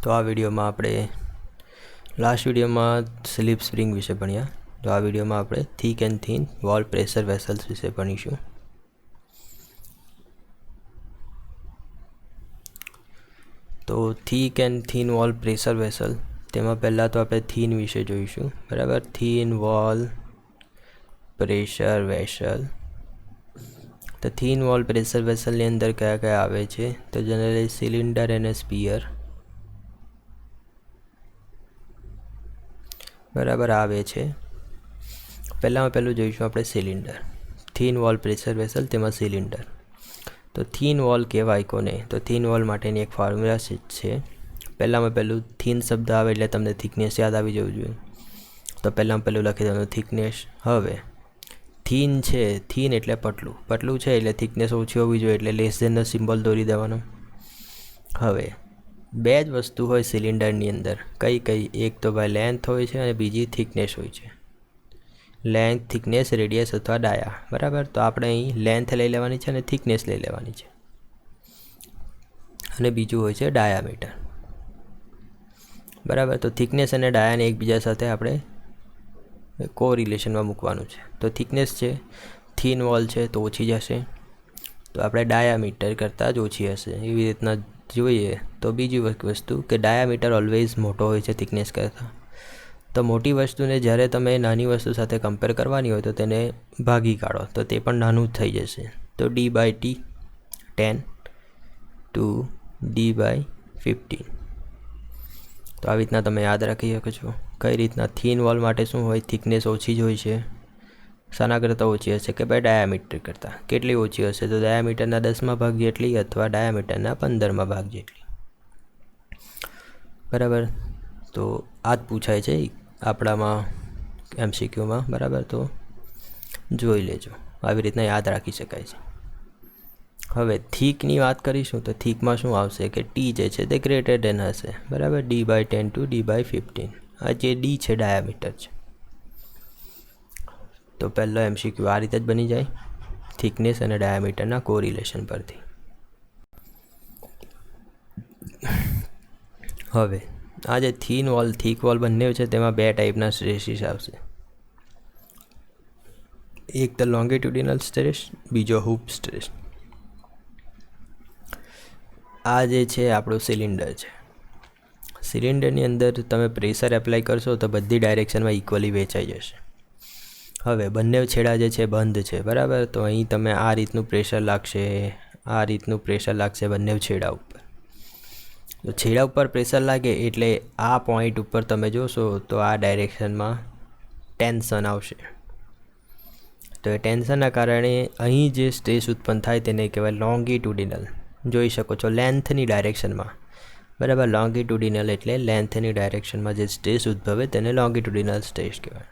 તો આ વિડીયોમાં આપણે લાસ્ટ વિડીયોમાં સ્લીપ સ્પ્રિંગ વિશે ભણ્યા. તો આ વિડીયોમાં આપણે thick and thin wall pressure vessels વિશે ભણીશું. તો thick and thin wall pressure vessel, તેમાં પહેલાં તો આપણે થીન વિશે જોઈશું. બરાબર, થિન વોલ પ્રેશર વેસલ. તો થિન વોલ પ્રેશર વેસલની અંદર કયા કયા આવે છે? તો જનરલી સિલિન્ડર અને સ્પિયર બરાબર આવે છે. પહેલું જોઈશું આપણે cylinder. Thin wall pressure vessel, તેમાં સિલિન્ડર. તો થિન વોલ કહેવાય કોને? તો થિન વોલ માટેની એક ફોર્મ્યુલા છે. પહેલું થિન શબ્દ આવે એટલે તમને થિકનેસ યાદ આવી જવું જોઈએ. તો પહેલું લખી દેવાનું થિકનેસ. હવે થિન છે, થિન એટલે પતલું છે એટલે થિકનેસ ઓછી હોવી જોઈએ, એટલે લેસ ધેનનો સિમ્બોલ દોરી દેવાનો. હવે બે જ વસ્તુ હોય સિલિન્ડરની અંદર, કઈ? એક તો ભાઈ લેન્થ હોય છે અને બીજી થિકનેસ હોય છે. લેન્થ, થિકનેસ, રેડિયસ અથવા ડાયા. બરાબર, તો આપણે અહીં લેન્થ લઈ લેવાની છે અને થિકનેસ લઈ લેવાની છે. અને બીજું હોય છે ડાયામીટર. બરાબર, તો થિકનેસ અને ડાયાને એકબીજા સાથે આપણે કોરિલેશનમાં મૂકવાનું છે. તો થિકનેસ છે, થિન વોલ છે તો ઓછી જશે, તો આપણે ડાયામીટર કરતાં જ ઓછી હશે. એવી રીતના જોઈએ તો બીજી વસ્તુ કે ડાયામીટર ઓલવેઝ મોટો હોય છે થિકનેસ કરતાં. તો મોટી વસ્તુને જ્યારે તમે નાની વસ્તુ સાથે કમ્પેર કરવાની હોય તો તેને ભાગી કાઢો, તો તે પણ નાનું જ થઈ જશે. તો D/T 10 to D/15. તો આવી રીતના તમે યાદ રાખી શકો છો. કઈ રીતના થિન વોલ માટે શું હોય? થિકનેસ ઓછી જ હોય છે. શાના કરતાં ઓછી હશે? કે ભાઈ ડાયામીટર કરતાં. કેટલી ઓછી હશે? તો ડાયામીટરના 10મા ભાગ જેટલી અથવા ડાયામીટરના 15મા ભાગ જેટલી. બરાબર, તો આ જ પૂછાય છે આપણામાં MCQમાં. બરાબર, તો જોઈ લેજો, આવી રીતના યાદ રાખી શકાય છે. હવે થીકની વાત કરીશું તો થીકમાં શું આવશે કે T જે છે તે ગ્રેટર દેન હશે. બરાબર, D/10 to D/15. આ જે D છે ડાયામીટર છે. તો પહેલો MCQ આ રીતે જ બની જાય, થિકનેસ અને ડાયામીટરના કોરિલેશન પરથી. હવે આ જે થિન વોલ, થીક વોલ બંને છે તેમાં બે ટાઈપના સ્ટ્રેસીસ આવશે. એક તો લોંગિટ્યુડિનલ સ્ટ્રેસ, બીજો હૂપ સ્ટ્રેસ. આ જે છે આપણું સિલિન્ડર છે. સિલિન્ડરની અંદર તમે પ્રેશર એપ્લાય કરશો તો બધી ડાયરેક્શનમાં ઇક્વલી વેચાઈ જશે. હવે બંને છેડા જે છે બંધ છે. બરાબર, તો અહીં તમે આ રીતનું પ્રેશર લાગશે, આ રીતનું પ્રેશર લાગશે બંને છેડા ઉપર. તો છેડા ઉપર પ્રેશર લાગે એટલે આ પોઈન્ટ ઉપર તમે જોશો તો આ ડાયરેક્શનમાં ટેન્શન આવશે. તો એ ટેન્શનના કારણે અહીં જે સ્ટ્રેસ ઉત્પન્ન થાય તેને કહેવાય લોંગિટ્યુડિનલ. જોઈ શકો છો લેન્થની ડાયરેક્શનમાં. બરાબર, લોંગિટ્યુડિનલ એટલે લેન્થની ડાયરેક્શનમાં જે સ્ટ્રેસ ઉદ્ભવે તેને લોંગિટ્યુડિનલ સ્ટ્રેસ કહેવાય.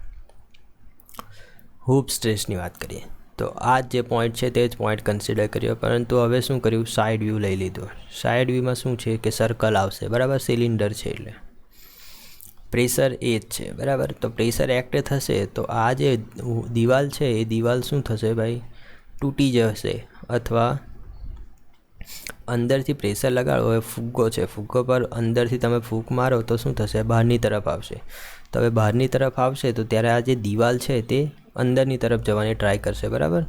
હૂપ સ્ટ્રેસની વાત કરીએ તો આ જે પોઈન્ટ છે તે જ પોઈન્ટ કન્સિડર કર્યો, પરંતુ હવે શું કર્યું? સાઈડ વ્યૂ લઈ લીધો. સાઈડ વ્યૂમાં શું છે કે સર્કલ આવશે. બરાબર, સિલિન્ડર છે એટલે પ્રેશર એ જ છે. બરાબર, તો પ્રેશર એક્ટ થશે તો આ જે દિવાલ છે એ દિવાલ શું થશે ભાઈ? તૂટી જશે. અથવા અંદરથી પ્રેશર લગાડો, હવે ફુગ્ગો છે, ફુગ્ગો પર અંદરથી તમે ફૂંક મારો તો શું થશે? બહારની તરફ આવશે. તો હવે બહારની તરફ આવશે તો ત્યારે આ જે દિવાલ છે તે અંદરની તરફ જવાની ટ્રાય કરશે. બરાબર,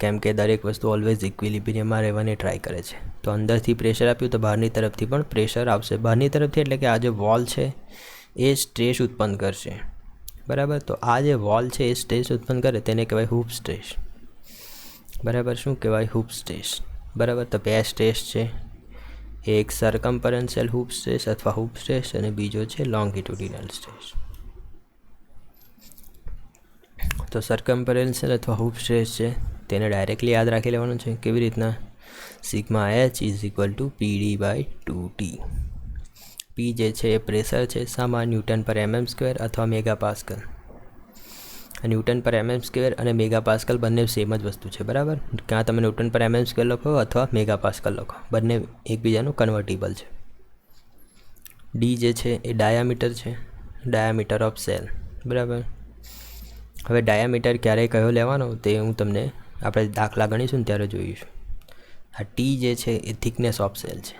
કેમ કે દરેક વસ્તુ ઓલવેઝ ઇક્વિલિબ્રિયમમાં રહેવાની ટ્રાય કરે છે. તો અંદરથી પ્રેશર આપ્યું તો બહારની તરફથી પણ પ્રેશર આવશે. બહારની તરફથી એટલે કે આ જે વોલ છે એ સ્ટ્રેસ ઉત્પન્ન કરશે. બરાબર, તો આ જે વોલ છે એ સ્ટ્રેસ ઉત્પન્ન કરે તેને કહેવાય હૂપ સ્ટ્રેસ. બરાબર, શું કહેવાય? Hoop stress. બરાબર, તો બે સ્ટ્રેસ છે, એક સર્કમ્ફરન્શિયલ હૂપ સ્ટ્રેસ અથવા હૂપ સ્ટ્રેસ અને બીજો છે લોંગિટ્યુડિનલ સ્ટ્રેસ. તો સર્કમ્ફરન્શિયલ અથવા હૂપ સ્ટ્રેસ છે તેને ડાયરેક્ટલી યાદ રાખી લેવાનું છે. કેવી રીતના? Sigma H = PD/2T. P જે છે એ પ્રેશર છે, શામાં? Nm/mm² અથવા મેગાપાસ્કલ. Nm/mm² અને મેગાપાસ્કલ બંને સેમ જ વસ્તુ છે. બરાબર, ક્યાં તમે Nm/mm² લખો અથવા મેગાપાસ્કલ લખો, બંને એકબીજાનું કન્વર્ટિબલ છે. D જે છે એ ડાયામીટર છે, ડાયામીટર ઓફ સેલ. બરાબર, હવે ડાયામીટર ક્યારે કયો લેવાનો તે હું તમને આપણે દાખલા ગણીશું ને ત્યારે જોઈશું. આ T જે છે એ થિકનેસ ઓફ સેલ છે.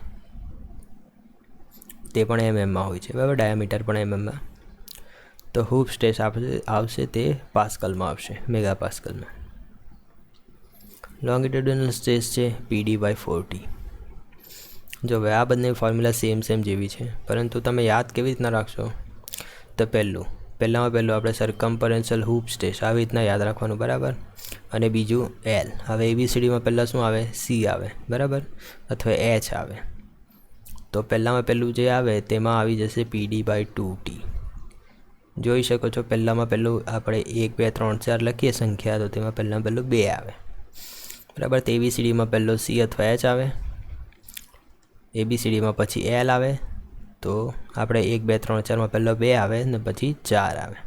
તે પણ એમએમમાં હોય છે, બરાબર. ડાયામીટર પણ એમએમમાં. તો હૂપ સ્ટ્રેસ આવશે તે પાસ્કલમાં આવશે, મેગા પાસ્કલમાં. લોંગિટ્યુડિનલ સ્ટ્રેસ છે PD/40. જો હવે આ બંને ફોર્મ્યુલા સેમ જેવી છે, પરંતુ તમે યાદ કેવી રીતના રાખશો? તો પહેલાં આપણે સરકમ્ફરન્શિયલ હૂપ સ્ટ્રેસ આવી રીતના યાદ રાખવાનું, બરાબર. અને બીજું L. હવે ABCDમાં પહેલાં શું આવે? C આવે, બરાબર, અથવા H આવે. તો પહેલું જે આવે તેમાં આવી જશે PD/2T. જોઈ શકો છો, પહેલું આપણે 1 2 3 4 લખીએ સંખ્યા, તો તેમાં પહેલું 2 આવે, બરાબર. તો ABCDમાં પહેલો C અથવા H આવે, ABCDમાં પછી L આવે, તો આપણે 1 2 3 4માં પહેલો 2 આવે ને પછી 4 આવે.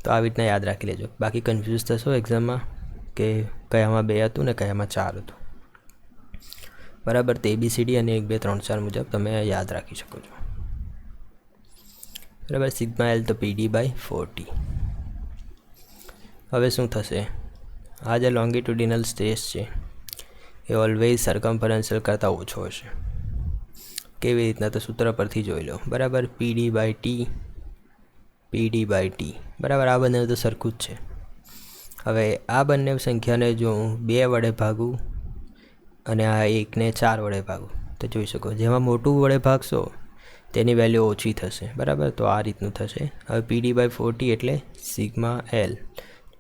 તો આવી રીતના યાદ રાખી લેજો, બાકી કન્ફ્યુઝ થશો એક્ઝામમાં કે કયામાં 2 હતું ને કયામાં 4 હતું, બરાબર. તો ABCD અને 1 2 3 4 મુજબ તમે યાદ રાખી શકો છો, બરાબર. સિગ્મા L તો PD/40. હવે શું થશે? આ જે લોંગિટ્યુડિનલ સ્ટ્રેસ છે એ ઓલવેઝ સરકમ્ફરન્શિયલ કરતાં ઓછો હશે. કેવી રીતના? તો સૂત્ર પરથી જોઈ લો, બરાબર. PD/T, બરાબર. આ બંને તો સરખું જ છે. હવે આ બંને સંખ્યાને જો હું 2 વડે ભાગું અને આ 1ને 4 વડે ભાગું, તો જોઈ શકો જેમાં મોટું વડે ભાગશો તેની વેલ્યુ ઓછી થશે, બરાબર. તો આ રીતનું થશે. હવે PD/40 એટલે સિગ્મા L,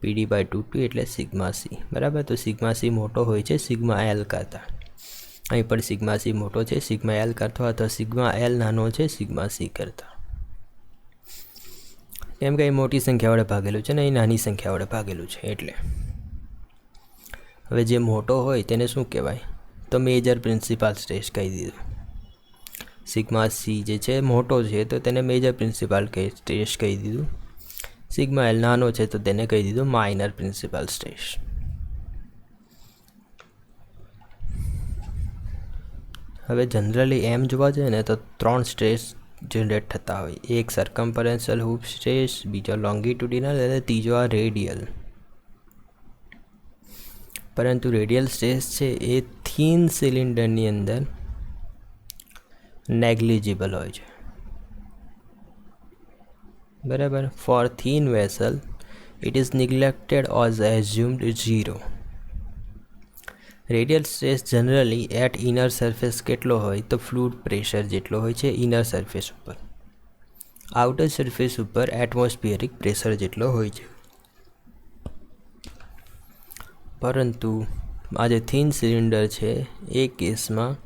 PD/2T એટલે સિગ્મા C, બરાબર. તો સિગ્મા C મોટો હોય છે સિગ્મા L કરતાં. અહીં પણ સિગ્મા C મોટો છે સિગ્મા L કરતાં, અથવા સિગ્મા L નાનો છે સિગ્મા C કરતાં. કેમ કે અહીં મોટી સંખ્યા વડે ભાગેલું છે ને અહીં નાની સંખ્યા વડે ભાગેલું છે એટલે. હવે જે મોટો હોય તેને શું કહેવાય? તો મેજર પ્રિન્સિપાલ સ્ટ્રેસ કહી દીધું. સિગ્મા C જે છે મોટો છે તો તેને મેજર પ્રિન્સિપાલ સ્ટ્રેસ કહી દીધું. સિગ્મા L નાનો છે તો તેને કહી દીધું માઇનર પ્રિન્સિપાલ સ્ટ્રેસ. હવે જનરલી એમ જોવા જઈએ ને તો 3 સ્ટ્રેસ જનરેટ થતા હોય. એક સરકમ્ફરન્શિયલ હૂપ સ્ટ્રેસ, બીજો લોંગિટ્યુડિનલ અને ત્રીજો આ રેડિયલ. પરંતુ રેડિયલ સ્ટ્રેસ છે એ થીન સિલિન્ડરની અંદર નેગ્લિજિબલ હોય છે, બરાબર. For thin vessel it is neglected or assumed 0. Radial stress generally at inner surface કેટલો હોય? તો ફ્લુઇડ પ્રેશર જેટલો હોય છે ઇનર સરફેસ ઉપર. આઉટર સરફેસ ઉપર એટમોસ્ફિયરિક પ્રેશર જેટલો હોય છે. પરંતુ આ જે થીન સિલિન્ડર છે એ કેસમાં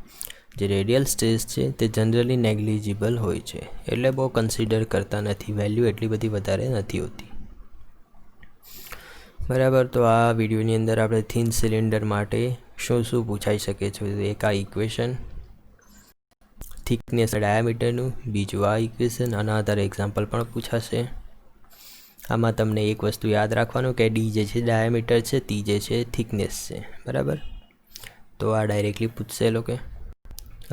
જે રેડિયલ સ્ટ્રેસ છે તે જનરલી નેગ્લિજિબલ હોય છે, એટલે બહુ કન્સિડર કરતા નથી, વેલ્યુ એટલી બધી વધારે નથી હોતી, બરાબર. તો આ વિડીયોની અંદર આપણે થીન સિલિન્ડર માટે શું પૂછાઈ શકે છે? એક આ ઇક્વેશન થિકનેસ ડાયામીટરનું, બીજું આ ઇક્વેશન, આના આધારે એક્ઝામ્પલ પણ પૂછાશે. આમાં તમને એક વસ્તુ યાદ રાખવાનું કે D જે છે ડાયામીટર છે, T જે છે થિકનેસ છે, બરાબર. તો આ ડાયરેક્ટલી પૂછશે એ લોકો.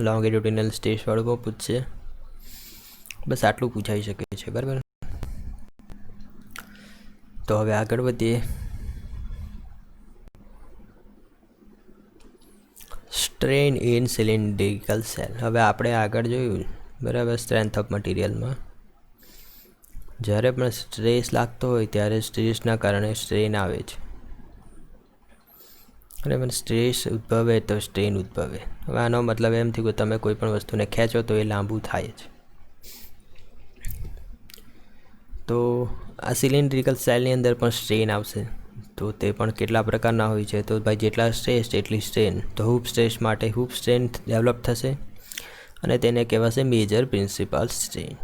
લોંગિટ્યુડિનલ સ્ટ્રેસવાળું પણ પૂછશે. બસ આટલું પૂછાઈ શકે છે, બરાબર. તો હવે આગળ વધીએ. Strain in cylindrical cell. હવે આપણે આગળ જોયું, બરાબર, સ્ટ્રેન્થ ઓફ મટીરિયલમાં જ્યારે પણ સ્ટ્રેસ લાગતો હોય ત્યારે સ્ટ્રેસના કારણે સ્ટ્રેન આવે છે, બરાબર. સ્ટ્રેસ ઉદ્ભવે તો સ્ટ્રેન ઉદ્ભવે. હવે આનો મતલબ એમ થયું કે તમે કોઈ પણ વસ્તુને ખેંચો તો એ લાંબુ થાય છે. તો આ સિલિન્ડ્રિકલ સેલની અંદર પણ સ્ટ્રેન આવશે. તો તે પણ કેટલા પ્રકારના હોય છે? તો ભાઈ જેટલા સ્ટ્રેસ એટલી સ્ટ્રેન. તો હૂપ સ્ટ્રેસ માટે હૂપ સ્ટ્રેન ડેવલપ થશે અને તેને કહેવાશે મેજર પ્રિન્સિપાલ સ્ટ્રેન.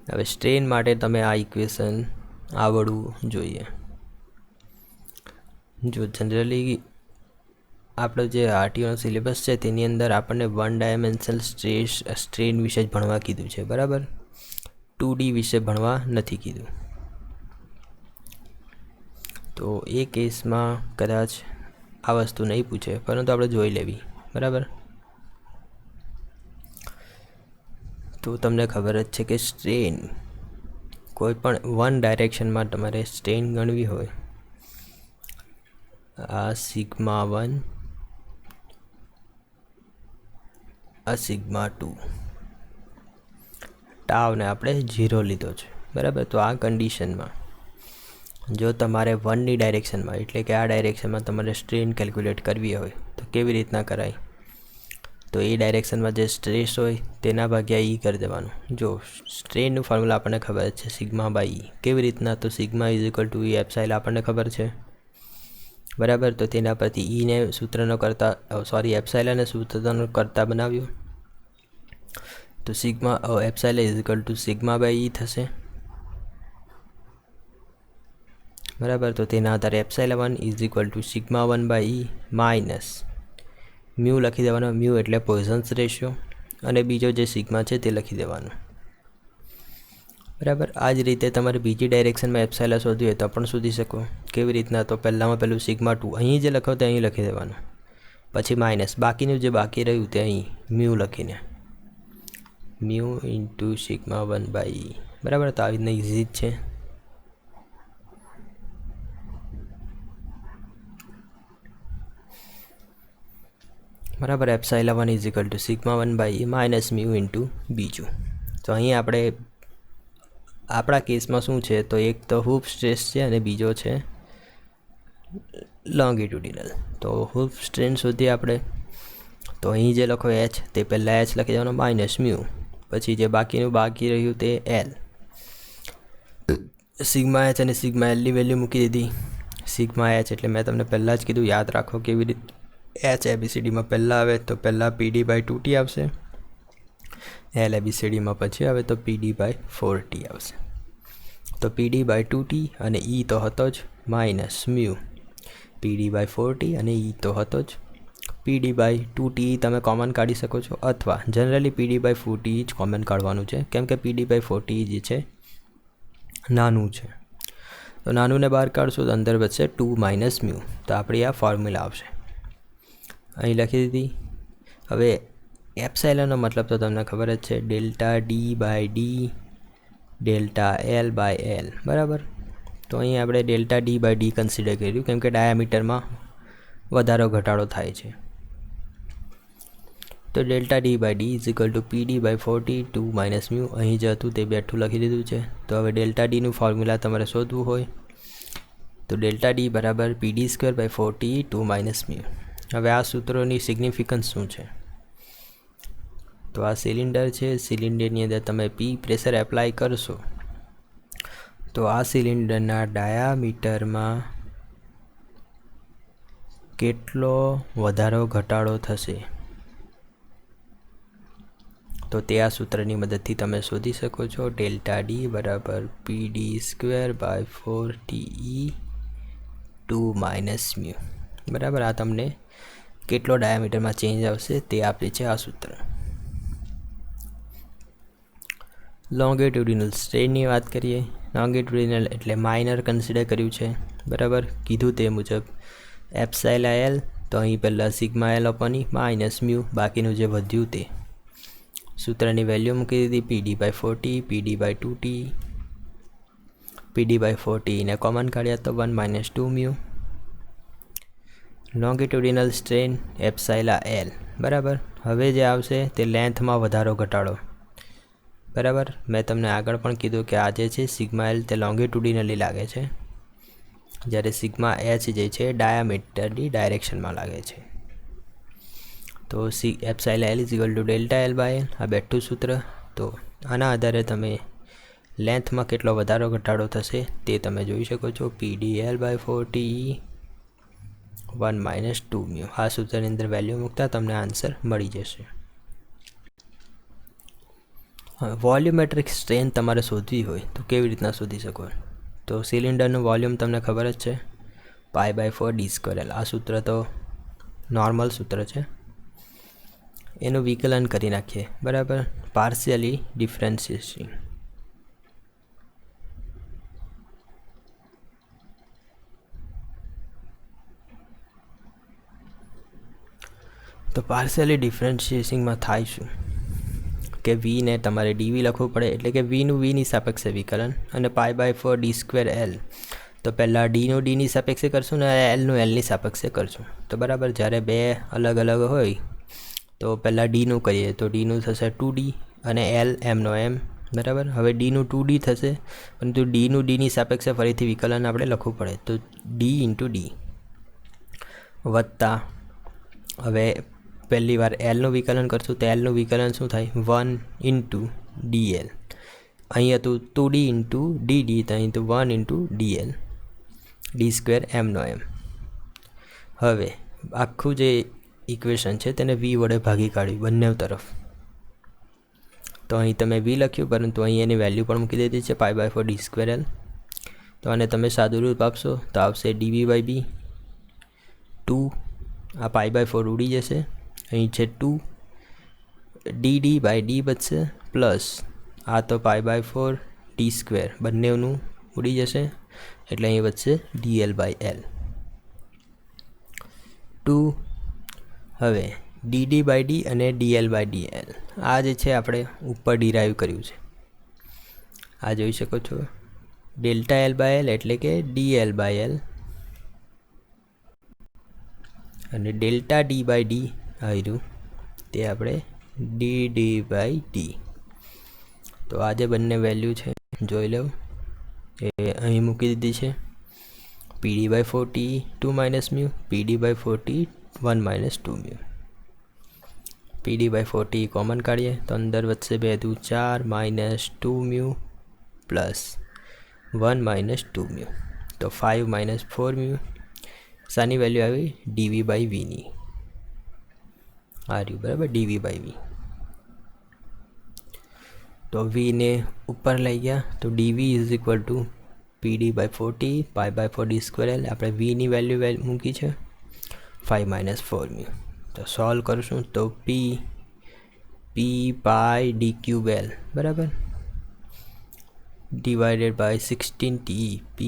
હવે સ્ટ્રેન માટે તમે આ ઇક્વેશન આવડવું જોઈએ. જો જનરલી આપણો જે આરટીઓનો સિલેબસ છે તેની અંદર આપણને 1 ડાયમેન્શનલ સ્ટ્રેન વિશે જ ભણવા કીધું છે, બરાબર. 2D વિશે ભણવા નથી કીધું. તો એ કેસમાં કદાચ આ વસ્તુ નહીં પૂછે, પરંતુ આપણે જોઈ લેવી, બરાબર. તો તમને ખબર જ છે કે સ્ટ્રેન કોઈ પણ 1 ડાયરેક્શનમાં તમારે સ્ટ્રેન ગણવી હોય, આ સિગ્મા 1, આ સિગ્મા 2, ટાવને આપણે 0 લીધો છે, બરાબર. તો આ કન્ડિશનમાં જો તમારે 1ની ડાયરેક્શનમાં એટલે કે આ ડાયરેક્શનમાં તમારે સ્ટ્રેન કેલ્ક્યુલેટ કરવી હોય તો કેવી રીતના કરાય? તો એ ડાયરેક્શનમાં જે સ્ટ્રેસ હોય તેના ભાગ્યા ઈ કરી દેવાનું. જો સ્ટ્રેનનું ફોર્મ્યુલા આપણને ખબર છે સિગ્મા બાય ઈ. કેવી રીતના? તો સિગ્મા ઇઝ ઇક્વલ ટુ ઈ એપ્સાઇલ આપણને ખબર છે, બરાબર. તો તેના પરથી ઈને સૂત્રનો કરતા એપ્સાઇલને સૂત્રનો કરતા બનાવ્યું તો sigma epsilon is equal to sigma by E થશે, બરાબર. તો તેના આધારે epsilon is equal to sigma 1 by E minus mu લખી દેવાનો. મ્યુ એટલે પોઇઝન્સ રેશિયો, અને બીજો જે સિગ્મા છે તે લખી દેવાનો, બરાબર. આ જ રીતે તમારે બીજી ડાયરેક્શનમાં એપ્સાઇલા શોધવી હોય તો પણ શોધી શકો. કેવી રીતના? તો પહેલું સિગ્મા 2 અહીં જે લખો તે અહીં લખી દેવાનું, પછી માઇનસ બાકીનું જે બાકી રહ્યું તે અહીં મ્યુ લખીને mu into sigma 1 by E, બરાબર. તો આવી રીતના ઇઝી જ છે. બરાબર. Epsilon 1 is equal to sigma 1 by E minus mu into બીજું. તો અહીં આપણે આપણા કેસમાં શું છે? તો એક તો હૂપ સ્ટ્રેસ છે અને બીજો છે લોંગિટ્યુડિનલ. તો હૂપ સ્ટ્રેન શોધીએ આપણે. તો અહીં જે લખો એચ તે પહેલાં એચ લખી દેવાનો માઇનસ મ્યુ, પછી જે બાકી રહ્યું તે એલ. સિગ્મા એચ અને સિગ્મા એલની વેલ્યુ મૂકી દીધી. સિગ્મા એચ એટલે મેં તમને પહેલાં જ કીધું, યાદ રાખો કેવી રીતે. એચ એબીસીડીમાં પહેલાં આવે તો પહેલાં પીડી બાય 2t આવશે, એલ એબીસીડીમાં પછી આવે તો પીડી બાય 4t આવશે. તો પીડી બાય 2t અને ઈ તો હતો જ minus mu PD by 4t અને ઈ તો હતો જ પીડી બાય 2t. તમે કોમન કાઢી શકો છો, અથવા જનરલી પીડી બાય 4t જ કોમન કાઢવાનું છે, કેમ કે પીડી બાય 4t જે છે નાનું છે. તો નાનુંને બહાર કાઢશો તો અંદર બચશે 2 માઇનસ મ્યુ. તો આપણી આ ફોર્મ્યુલા આવશે, અહીં લખી દીધી. હવે એપ્સાઇલનનો મતલબ તો તમને ખબર જ છે, delta D by D delta L by L, બરાબર. તો અહીં આપણે delta D by D consider કર્યું કેમ કે ડાયામીટરમાં વધારો ઘટાડો થાય છે. તો delta D by D is equal to PD by 4t 2 minus mu. અહીં જે હતું તે બેઠું લખી દીધું છે. તો હવે ડેલ્ટા ડીનું ફોર્મ્યુલા તમારે શોધવું હોય તો ડેલ્ટા ડી બરાબર PD square by 4t 2 minus mu. હવે આ સૂત્રોની સિગ્નિફિકન્સ શું છે? તો આ સિલિન્ડર છે, સિલિન્ડરની અંદર તમે પી પ્રેશર એપ્લાય કરશો તો આ સિલિન્ડરના ડાયામીટરમાં કેટલો વધારો ઘટાડો થશે તો તે આ સૂત્રની મદદથી તમે શોધી શકો છો. ડેલ્ટા ડી બરાબર PD square by 4t 2 minus mu, બરાબર. આ તમને કેટલો ડાયામીટરમાં ચેન્જ આવશે તે આપે છે આ સૂત્ર. લોંગિટ્યુડિનલ સ્ટ્રેનની વાત કરીએ. લોંગિટ્યુડિનલ એટલે માઇનર કન્સિડર કર્યું છે, બરાબર. કીધું તે મુજબ એપ્સાઇલા એલ તો અહીં પહેલાં sigma L upon minus mu, બાકીનું જે વધ્યું તે સૂત્રની વેલ્યુ મૂકી દીધી. PD by 4t PD by 2t PD by 4t ને કોમન કાઢ્યા તો 1 minus 2 mu. Longitudinal strain epsilon L, બરાબર. હવે જે આવશે તે લેન્થમાં વધારો ઘટાડો, બરાબર. મેં તમને આગળ પણ કીધું કે આ જે છે સિગ્મા એલ તે લોંગિટ્યુડિનલી લાગે છે, જ્યારે સિગ્મા એચ જે છે ડાયામીટરની ડાયરેક્શનમાં લાગે છે. તો epsilon L is equal to delta L by L, આ બેઠું સૂત્ર. તો આના આધારે તમે લેન્થમાં કેટલો વધારો ઘટાડો થશે તે તમે જોઈ શકો છો. PD L by 4t 1 minus 2 mu. આ સૂત્રની અંદર વેલ્યુ મૂકતા તમને આન્સર મળી જશે. વોલ્યુમેટ્રિક સ્ટ્રેન તમારે શોધવી હોય તો કેવી રીતના શોધી શકો? તો સિલિન્ડરનું વોલ્યુમ તમને ખબર જ છે, π/4d²L. આ સૂત્ર તો નોર્મલ સૂત્ર છે, એનું વિકલન કરી નાખીએ, બરાબર. Partially differentiation. તો પાર્શિયલી ડિફરન્શિએશનમાં થાય શું કે વીને તમારે ડીવી લખવું પડે, એટલે કે વીનું વીની સાપેક્ષે વિકલન, અને π/4d²L તો પહેલાં ડીનું ડીની સાપેક્ષે કરશું ને એલનું એલની સાપેક્ષે કરશું. તો બરાબર, જ્યારે બે અલગ અલગ હોય તો પહેલાં ડીનું કરીએ તો ડીનું થશે 2d અને એલ એમનો એમ બરાબર. હવે ડીનું 2D થશે, પરંતુ ડીનું ડીની સાપેક્ષે ફરીથી વિકલન આપણે લખવું પડે, તો ડી ઇન્ટુ ડી વત્તા, હવે પહેલી વાર એલનું વિકલન કરશું તો એલનું વિકલન શું થાય? 1 ઇન્ટુ ડીએલ. અહીં હતું 2D ઇન્ટુ ડીડી, તો અહીં તો 1 ઇન્ટુ ડીએલ, ડી સ્ક્વેર એમનો એમ. હવે આખું જે ઇક્વેશન છે તેને વી વડે ભાગી કાઢ્યું બંને તરફ, તો અહીં તમે વી લખ્યું, પરંતુ અહીં એની વેલ્યુ પણ મૂકી દીધી છે π/4 ડી સ્ક્વેર એલ. તો આને તમે સાદું રૂપ આપશો તો આવશે ડીવી/બી 2, આ π/4 ઉડી જશે, અહીં છે 2, ડી/ડી બચશે, પ્લસ આ તો π/4 ડી સ્ક્વેર બંનેનું ઉડી જશે, એટલે અહીં બચશે dl/l 2. હવે ડી/ડી અને dl/dl આ જે છે આપણે ઉપર ડિરાઈવ કર્યું છે, આ જોઈ શકો છો. ΔL/L એટલે કે dl/l અને ΔD/D આવ્યું તે આપણે dd/d. તો આ જે બંને વેલ્યુ છે જોઈ લો, એ અહીં મૂકી દીધી છે. PD/4T 2 - μ, PD/4T 1 - 2 μ. PD/4T કોમન કાઢીએ તો અંદર વધશે 2 દુ 4 -2 μ પ્લસ 1 - 2 μ, તો 5 - 4 μ. શાની વેલ્યુ આવી? dv/vની આ રહ્યું, બરાબર, dv/v. તો vને ઉપર લઈ ગયા તો dv = PD/4T π/4 D square L. આપણે vની વેલ્યુ મૂકી છે 5 - 4 μ. તો સોલ્વ કરશું તો p/d³l બરાબર, /16t p/,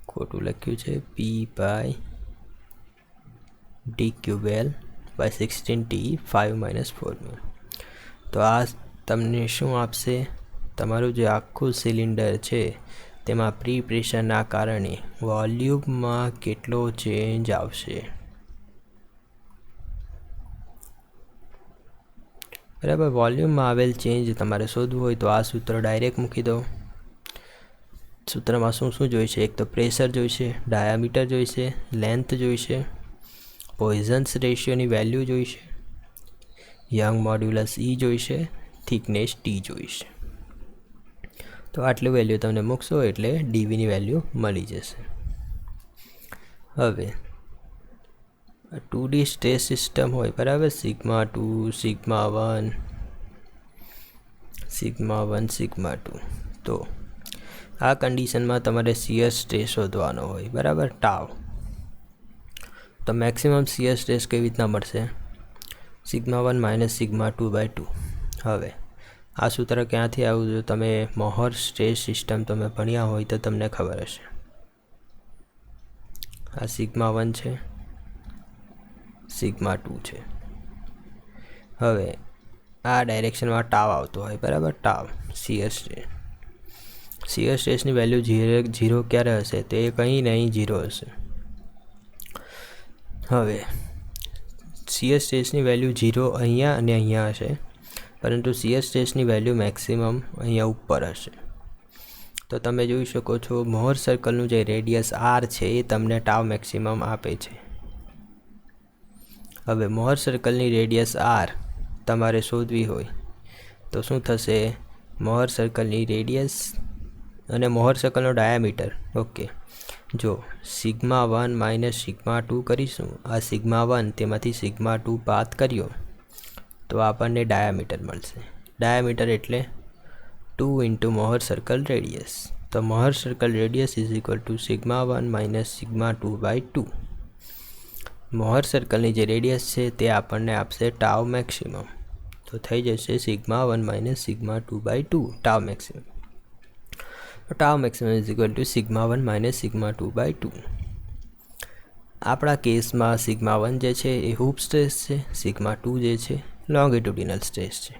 ખોટું લખ્યું છે, p/d³l/16t 5 - 4 μ. તો આ તમને શું આપશે? તમારું જે આખું સિલિન્ડર છે તેમાં પ્રી પ્રેશરના કારણે વોલ્યુમમાં કેટલો ચેન્જ આવશે, બરાબર. વોલ્યુમમાં આવેલ ચેન્જ તમારે શોધવું હોય તો આ સૂત્ર ડાયરેક્ટ મૂકી દો. સૂત્રમાં શું શું જોઈશે? એક તો પ્રેશર જોઈશે, ડાયામીટર જોઈશે, લેન્થ જોઈશે, પોઈઝન્સ રેશિયોની વેલ્યુ જોઈશે, યંગ મોડ્યુલસ E જોઈશે, થિકનેસ T જોઈશે. તો આટલું વેલ્યુ તમને મૂકશો એટલે ડીવીની વેલ્યુ મળી જશે. હવે 2D સ્ટ્રેસ સિસ્ટમ હોય, બરાબર, σ2 σ1 σ1 σ2. તો આ કન્ડિશનમાં તમારે શિયર સ્ટ્રેસ શોધવાનો હોય, બરાબર, ટાવ. તો મેક્સિમમ શિયર સ્ટ્રેસ કેવી રીતના મળશે? σ1 - σ2/2. હવે આ સૂત્ર ક્યાંથી આવ્યું? જો તમે મોહર સ્ટ્રેસ સિસ્ટમ તમે ભણ્યા હોય તો તમને ખબર હશે. આ σ1 છે, σ2 છે. હવે આ ડાયરેક્શનમાં ટાવ આવતો હોય, બરાબર, ટાવ શિયર સ્ટ્રેસ. શિયર સ્ટ્રેસની વેલ્યુ 0 ક્યારે હશે? તો એ કંઈ નહીં, 0 હશે. હવે શિયર સ્ટ્રેસની વેલ્યુ 0 અહીંયા અને અહીંયા હશે, પરંતુ શિયર સ્ટ્રેસની વેલ્યુ મેક્સિમમ અહીંયા ઉપર હશે. તો તમે જોઈ શકો છો મોહર સર્કલનું જે રેડિયસ R છે એ તમને ટાવ મેક્સિમમ આપે છે. હવે મોહર સર્કલની રેડિયસ R તમારે શોધવી હોય તો શું થશે? મોહર સર્કલની રેડિયસ અને મોહર સર્કલનો ડાયામીટર. ઓકે, જો σ1 - σ2 કરીશું, આ σ1 તેમાંથી σ2 બાદ કર્યો તો આપણને ડાયામીટર મળશે. ડાયામીટર એટલે 2 ઇન્ટુ મોહર સર્કલ રેડિયસ. તો મોહર સર્કલ રેડિયસ = σ1 - σ2/2. મોહર સર્કલની જે રેડિયસ છે તે આપણને આપશે ટાવ મેક્સિમમ. તો થઈ જશે σ1 - σ2/2 ટાવ મેક્સિમમ. Tau maximum = σ1 - σ2/2. આપણા કેસમાં σ1 જે છે એ હૂપ સ્ટ્રેસ છે, σ2 જે છે લોંગિટ્યુડિનલ સ્ટ્રેસ છે.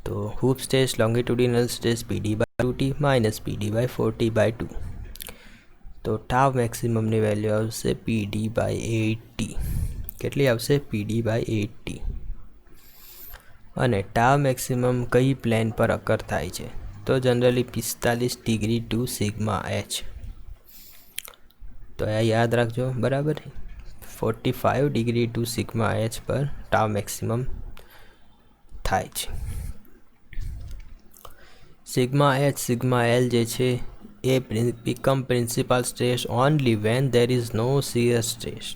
તો hoop stress, લોંગિટ્યુડિનલ stress PD/2T - PD/4T/2. તો ટાવ મેક્સિમમની વેલ્યુ આવશે PD/8T. કેટલી આવશે? PD/8T. અને ટાવ મેક્સિમમ કઈ પ્લેન પર અકર થાય છે? તો generally 45 degree to sigma H. તો આ યાદ રાખજો, બરાબર. 45 ડિગ્રી ટુ સિગ્મા એચ પર ટાવ મેક્સિમમ થાય છે. સિગ્મા એચ સિગ્મા એલ જે છે એ become principal stress only when there is no shear stress.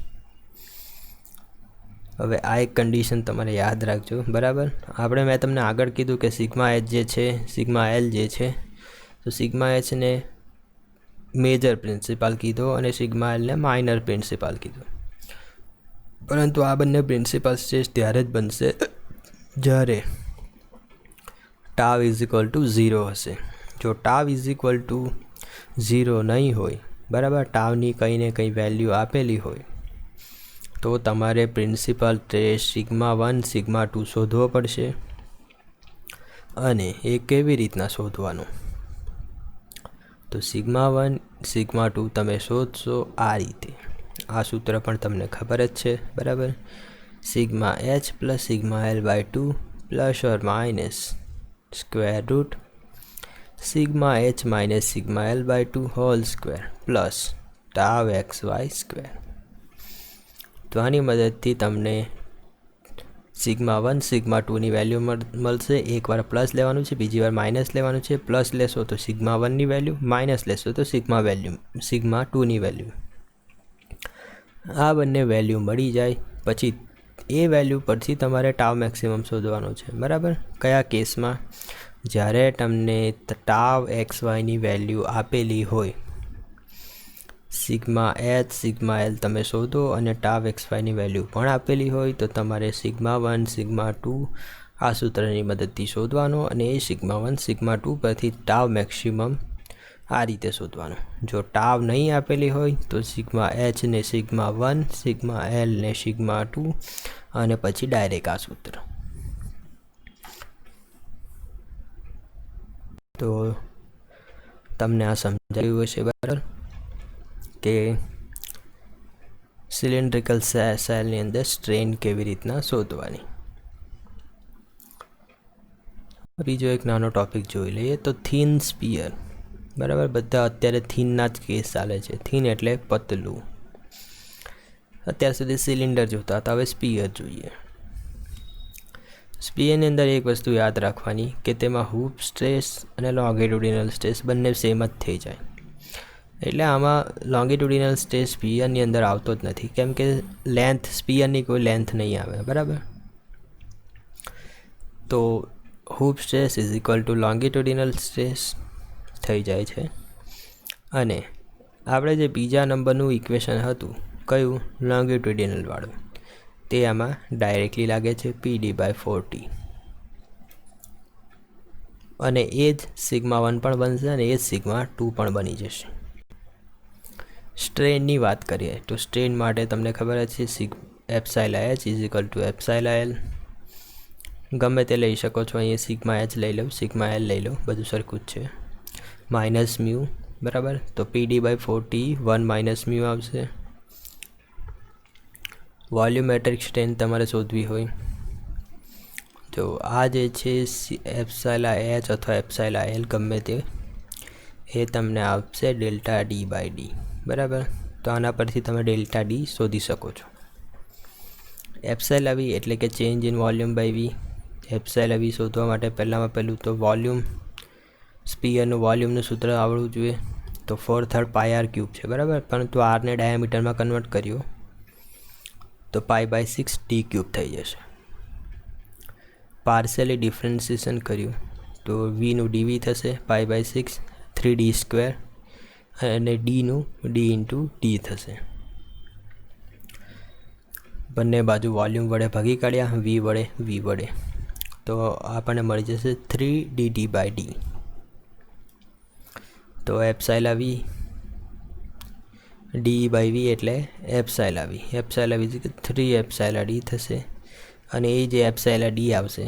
હવે આ એક કન્ડિશન તમારે યાદ રાખજો, બરાબર. મેં તમને આગળ કીધું કે સિગ્મા એચ જે છે, સિગ્મા એલ જે છે, તો સિગ્મા એચને મેજર પ્રિન્સિપાલ કીધો અને સિગ્મા એલને માઇનર પ્રિન્સિપાલ કીધો. પરંતુ આ બંને પ્રિન્સિપલ સ્ટ્રેસ ત્યારે જ બનશે જ્યારે ટાવ ઇઝ ઇક્વલ ટુ 0 હશે. જો ટાવ ઇઝ ઇક્વલ ટુ 0 નહીં હોય, બરાબર, ટાવની કંઈ ને કંઈ વેલ્યુ આપેલી હોય, તો તમારે પ્રિન્સિપલ સ્ટ્રેસ સિગ્મા 1 સિગ્મા 2 શોધવો પડશે. અને એ કેવી રીતના શોધવાનું? તો સિગ્મા 1 સિગ્મા 2 તમે શોધશો આ રીતે. આ સૂત્ર પણ તમને ખબર જ છે, બરાબર. Sigma H plus sigma L by 2 plus or minus square root sigma H minus sigma L by 2 whole square plus tau X Y square. તો આની મદદથી તમને સિગ્મા 1 સિગ્મા 2ની વેલ્યુ મળશે. એકવાર પ્લસ લેવાનું છે, બીજી વાર માઇનસ લેવાનું છે. પ્લસ લેશો તો સિગ્મા 1ની વેલ્યુ, માઇનસ લેશો તો સિગ્મા 2ની વેલ્યુ. આ બંને વેલ્યુ મળી જાય પછી એ વેલ્યુ પરથી તમારે ટાવ મેક્સિમમ શોધવાનો છે, બરાબર. કયા કેસમાં? જ્યારે તમને ટાવ એક્સ વાયની વેલ્યુ આપેલી હોય, સિગ્મા એચ સિગ્મા એલ તમે શોધો અને ટાવ એક્સ વાયની વેલ્યુ પણ આપેલી હોય, તો તમારે સિગ્મા 1 સિગ્મા 2 આ સૂત્રની મદદથી શોધવાનો અને એ સિગ્મા 1 સિગ્મા 2 પરથી ટાવ મેક્સિમમ આ રીતે શોધવાનો. જો ટાવ નહીં આપેલી હોય તો સિગ્મા એચ ને સિગ્મા 1 સિગ્મા એલ ને સિગ્મા 2 અને પછી ડાયરેક્ટ આ સૂત્ર. તો તમને આ સમજાયું હશે, બરાબર, કે સિલિન્ડ્રિકલ સેલની અંદર સ્ટ્રેન કેવી રીતના શોધવાની. બીજો એક નાનો ટોપિક જોઈ લઈએ, તો થીન સ્પિયર, બરાબર. બધા અત્યારે થીનના જ કેસ ચાલે છે. થીન એટલે પતલું. અત્યાર સુધી સિલિન્ડર જોતા હતા, હવે સ્પિયર જોઈએ. સ્પિયરની અંદર એક વસ્તુ યાદ રાખવાની કે તેમાં હૂપ સ્ટ્રેસ અને લોંગિટ્યુડિનલ સ્ટ્રેસ બંને સેમ જ થઈ જાય. એટલે આમાં લોંગિટ્યુડિનલ સ્ટ્રેસ સ્પિયરની અંદર આવતો જ નથી, કેમ કે સ્પિયરની કોઈ લેન્થ નહીં આવે, બરાબર. તો hoop stress is equal to longitudinal stress થઈ જાય છે. અને આપણે જે બીજા નંબરનું ઇક્વેશન હતું, કયું? લોંગિટ્યુડિનલ વાળું, તે આમાં ડાયરેક્ટલી લાગે છે PD/4T. અને એ જ સિગ્મા 1 પણ બનશે અને એ જ સિગ્મા 2 પણ બની જશે. સ્ટ્રેનની વાત કરીએ તો સ્ટ્રેન માટે તમને ખબર જ છે, epsilon H is equal to epsilon L. ગમે તે લઈ શકો છો, અહીંયા સિગ્મા એચ લઈ લો, સિગ્મા એલ લઈ લો, બધું સરખું જ છે. માઇનસ મ્યુ, બરાબર. તો PD/4T 1 માઇનસ મ્યુ આવશે. વોલ્યુમેટ્રિક સ્ટ્રેન તમારે શોધવી હોય તો આ જે છે એપ્સાઇલા એચ અથવા એપ્સાઇલા એલ ગમે તે, એ તમને આપશે ડેલ્ટા D/D, બરાબર. તો આના પરથી તમે ડેલ્ટા D શોધી શકો છો. એપ્સાઇલા વી એટલે કે change in volume by V. Epsilon V શોધવા માટે પહેલું તો સ્પિયરનું વોલ્યુમનું સૂત્ર આવડવું જોઈએ. તો 4/3 πr³ છે, બરાબર. પરંતુ આરને ડાયામીટરમાં કન્વર્ટ કર્યો તો π/6 d³ થઈ જશે. પાર્શિયલી ડિફરન્સિએશન કર્યું તો વીનું dv થશે, π/6 3d² અને ડીનું d/d થશે. બંને બાજુ વોલ્યુમ વડે ભાગી કાઢ્યા, વી વડે, તો આપણને મળી જશે 3dd/d. તો એપ્સાઇલા વી d/v એટલે એપ્સાઇલા વી 3 એપ્સાઇલા d થશે. અને એ જે એપ્સાઇલા d આવશે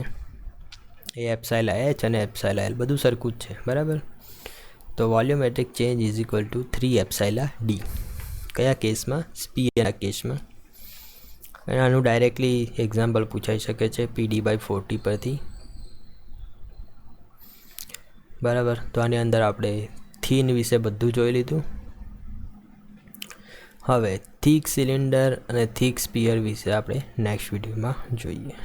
એ એપ્સાઇલા એચ અને એપ્સાઇલા એલ બધું સરખું જ છે, બરાબર. તો volumetric change is equal two 3 એપ્સાઇલા d. કયા કેસમાં? સ્પિયરના કેસમાં. અને આનું ડાયરેક્ટલી એક્ઝામ્પલ પૂછાઈ શકે છે PD/40 પરથી. બરાબર, તો આની અંદર આપણે થીન વિશે બધું જોઈ લીધું. હવે થીક સિલિન્ડર અને થીક સ્પીયર વિશે આપણે નેક્સ્ટ વિડીયોમાં જોઈએ.